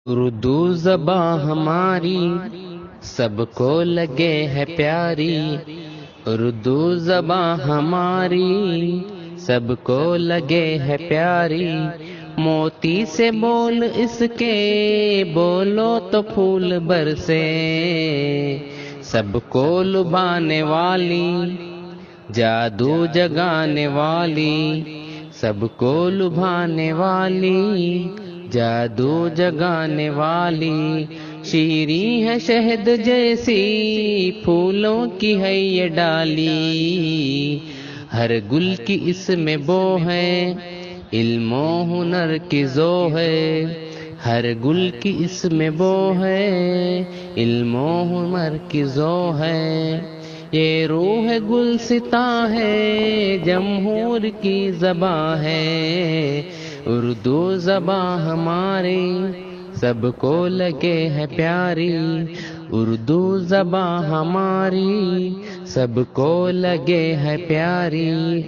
اردو زباں ہماری سب کو لگے ہے پیاری، اردو زباں ہماری سب کو لگے ہے پیاری، موتی سے بول اس کے بولو تو پھول برسے، سب کو لبھانے والی جادو جگانے والی، سب کو لبھانے والی جادو جگانے والی، شیریں ہے شہد جیسی پھولوں کی ہے یہ ڈالی، ہر گل کی اس میں بو ہے علم و ہنر کی ذو ہے، ہر گل کی اس میں بو ہے علم و ہنر کی ذو ہے، یہ روح گلستاں ہے جمہور کی زباں ہے، اردو زباں ہماری سب کو لگے ہے پیاری، اردو زباں ہماری سب کو لگے ہے پیاری۔